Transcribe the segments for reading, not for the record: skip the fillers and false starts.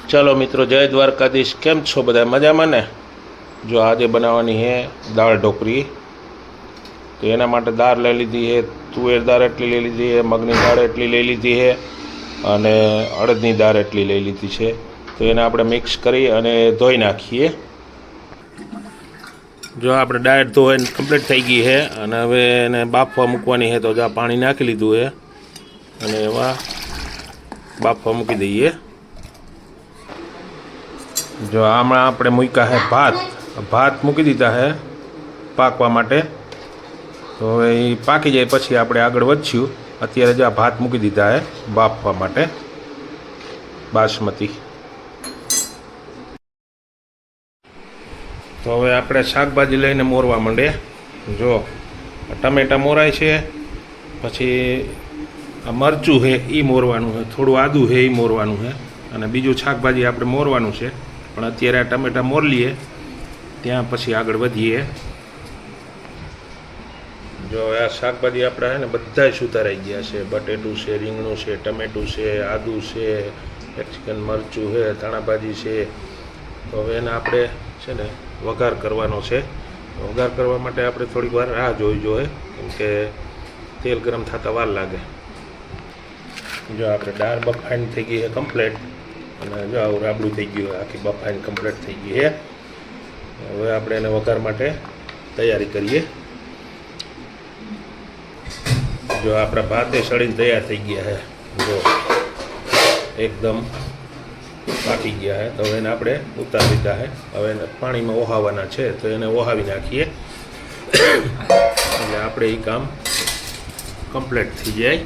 चलो मित्रों, जय द्वारकाधीश। केम छो बधा मजामां ने? जो आज बनावानी है दाळ ढोकरी। तो एना माटे दाळ लई लीधी है, तुवेर दाळ एटली लई लीधी है, मगनी दाळ एटली लई लीधी है अने अड़दनी दाळ एटली लई लीधी छे। तो एने आपणे मिक्स करी अने धोई नाखीए। जो આપણે દાળ ધોઈને કમ્પ્લીટ થઈ ગઈ છે અને હવે એને બાફવા મૂકવાની છે। તો જો પાણી નાખી લીધું છે અને એમાં બાફવા મૂકી દઈએ। જો આમાં આપણે મૂક્યા છે ભાત મૂકી દીધા છે પાકવા માટે। તો હવે એ પાકી જાય પછી આપણે આગળ વધશું। અત્યારે જો આ ભાત મૂકી દીધા છે બાફવા માટે બાસમતી। तो हवे आपणे शाकभाजी लईने मोरवा मांडे। जो टमेटा मोराय छे, पछी आ मरचुं है ई मोरवानुं है, थोड़ुं आदू है ई मोरवानुं है अने बीजुं शाकभाजी आपणे मोरवानुं छे। पण अत्यारे आ टमेटा मोर लीए त्यां पछी आगळ वधीए। जो आ शाकभाजी आपणे है ने बधाय सुधाराई गया छे। बटेटું છે, રીંગણું છે, टमेटું છે, आदू છે, कैप्सिकम मरचुं है, धाणाभाजी છે। तो हवे एने आपणे छे ने वघार करवानो छे। वघार करवा माटे आपणे थोड़ी वार राह जोई जोईए, केम के तेल गरम थता वार लागे। जो आपणे दाळ बफाईन थई गई है कम्प्लीट अने जो आવું રાબડું થઈ ગયું है, आखी बफाईन कम्प्लीट થઈ गई है। हवे आपणे एने वघार माटे तैयारी करीए। जो आपणा भाते सड़ीने तैयार थई गया है, जो एकदम पाकी गया है। तो एने आपणे उतार दीधा है। हवे एने पाणीमां ओहावाना छे, तो एने ओहावी नाखीए એટલે આપણે એ કામ કમ્પ્લીટ થઈ જાય।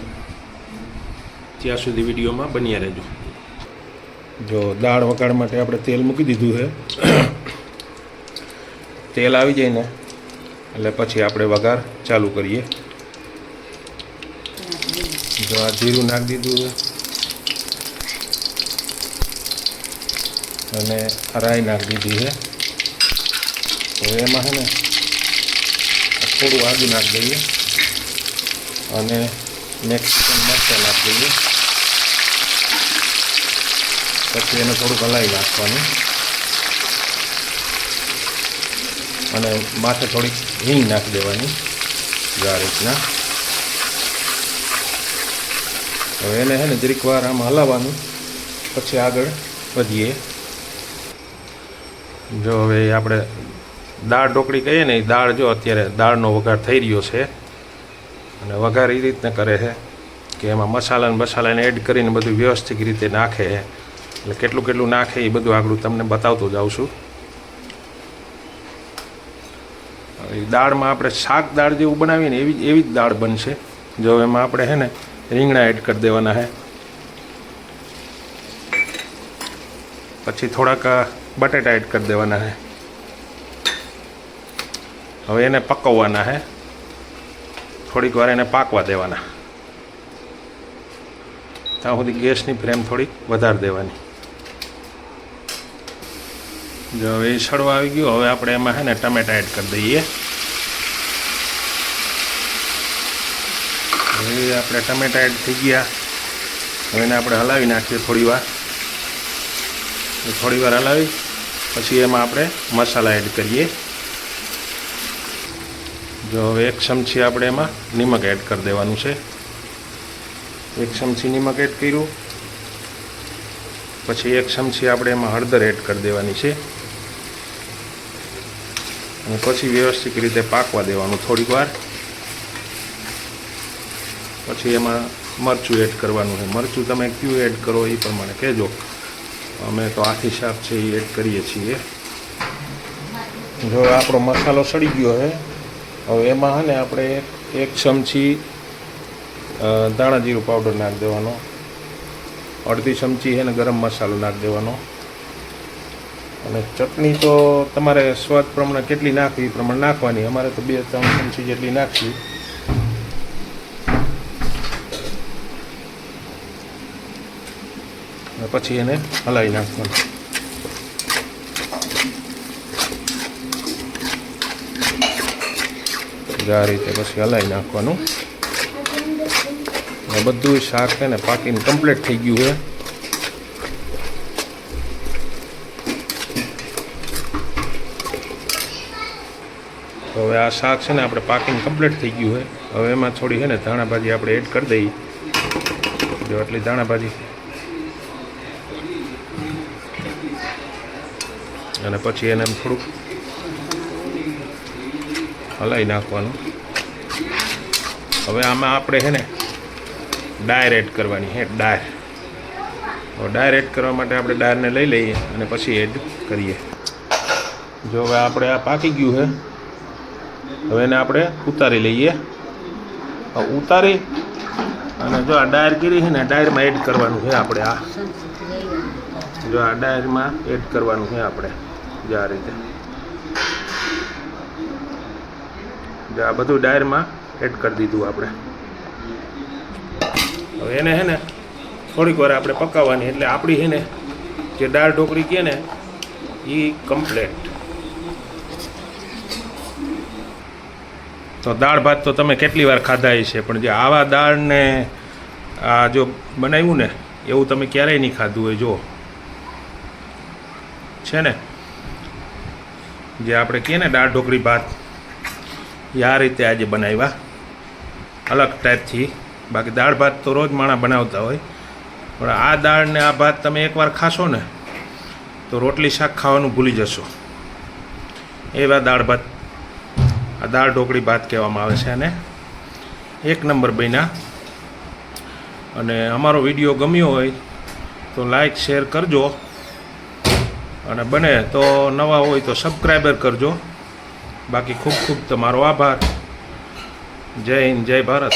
ત્યાં સુધી વિડીયોમાં બન્યા રહેજો। જો દાળ વઘાર માટે આપણે તેલ મૂકી દીધું છે। તેલ આવી જાય ને એટલે પછી આપણે વઘાર ચાલુ કરીએ। જો આ જીરું નાખી દીધું છે અને રાઈ નાખી દીધી है। तो एमां है ने थोड़ું आदू नाखी दईए અને મેક્સિકન મરચાં નાખી દઈએ। પછી એને થોડુંક હલાવી નાખવાનું અને માથે થોડીક હિંગ નાખી દેવાની જો આ રીતના। હવે એને है ने જરીક વાર આમ હલાવવાનું, પછી આગળ વધીએ। जो हवे आपणे दाळ ढोकળી कहीए ने, दाळ जो अत्यारे दाळनो वघार थई रह्यो छे अने वघार ए रीतना करे है कि एमां मसाला ने बसालाने एड करीने बधुं व्यवस्थित रीते नाखे है। એટલે કેટલું કેટલું નાખે એ બધું આગળ તમને બતાવતો જાઉં છું। હવે દાળમાં આપણે શાક દાળ જેવું બનાવીએ ને એવી જ દાળ બનશે। જો એમાં આપણે है ને રીંગણા એડ કરી દેવાના है, પછી થોડાક बटेटा एड कर देवाना है। हवे एने पकववाना है, थोड़ीक वार एने पाकवा देवाना। ત્યાં સુધી ગેસની ફ્લેમ થોડીક વધારી દેવાની। જો હવે સડવા આવી ગયું, હવે આપણે એમાં છે ને ટમેટા એડ કરી દઈએ। હવે આપણે ટમેટા એડ થઈ ગયા। હવે એને આપણે હલાવી નાખીએ થોડી વાર। थोड़ी वार हलावी पछी एमां आपणे मसाला एड करीए। जो हवे 1 चमची आपणे एमां निमक एड कर देवानुं छे। 1 चमची निमक एड कर्युं, पछी 1 चमची आपणे एमां हळदर एड कर देवानी छे अने पछी व्यवस्थित रीते पाकवा देवानुं थोड़ी वार। पछी एमां मरचुं एड करवानुं है। मरचुं तमे क्युं एड करो ए प्रमाणे कहेजो। अमे तो आखी शाक है एड करीए छीए। जो आपणो मसालो सड़ी गयो है, हवे एमां है ने आपणे 1 चमची धाणा जीरुं पाउडर नाखी देवानो, अर्धी चमची है ने गरम मसालो नाखी देवानो अने चटनी तो तमारे स्वाद प्रमाणे केटली नाखवी ए प्रमाणे नाखवानी। अमारे तो 2-3 चमची जेटली नाखवी। પછી એને હલાવી નાખવાનું। આ રીતે પછી હલાવી નાખવાનું। બધું શાક છે ને પાકીને કમ્પ્લીટ થઈ ગયું છે। હવે આ શાક છે ને આપણે પાકિંગ કમ્પ્લીટ થઈ ગયું છે. હવે એમાં થોડી છે ને ધાણા ભાજી આપણે એડ કરી દઈએ. જો આટલી ધાણા ભાજી અને પછી એને થોડુંક હલાવી નાખવાનું. હવે આમાં આપણે છે ને ડાયર એડ કરવાની છે. ડાયર એડ કરવા માટે આપણે ડાયરને લઈ લઈએ અને પછી એડ કરીએ. જો હવે આપણે આ પાકી ગયું છે. હવે એને આપણે ઉતારી લઈએ. ઉતારી અને જો આ ડાયર કરી છે ને ડાયરમાં એડ કરવાનું છે આપણે. આ જો આ ડાયરમાં એડ કરવાનું છે આપણે. જો આ રીતે જો આ બધું ડાયરમાં એડ કરી દીધું આપણે. હવે એને છે ને થોડીક વાર આપણે પકાવવાની, એટલે આપણી છે ને જે દાળ ઢોકળી કહે ને એ કમ્પ્લેટ. તો દાળ ભાત તો તમે કેટલી વાર ખાધા છે, પણ જે આવા દાળને આ જો બનાવ્યું ને એવું તમે ક્યારેય નહીં ખાધું હોય. જો છે ને જે આપણે કહે ને દાળ ઢોકળી ભાત, એ આ રીતે આજે બનાવ્યા અલગ ટાઈપથી. બાકી દાળ ભાત તો રોજ માણા બનાવતા હોય, પણ આ દાળ ને આ ભાત તમે એકવાર ખાશો ને તો રોટલી શાક ખાવાનું ભૂલી જશો. એવા દાળ ભાત, આ દાળ ઢોકળી ભાત કહેવામાં આવે છે. અને એક નંબર બન્યા. અને અમારો વિડીયો ગમ્યો હોય તો લાઈક શેર કરજો, અને બને તો નવા હોય તો સબસ્ક્રાઈબર કરજો. બાકી ખૂબ ખૂબ તમારો આભાર. જય હિન્દ, જય ભારત.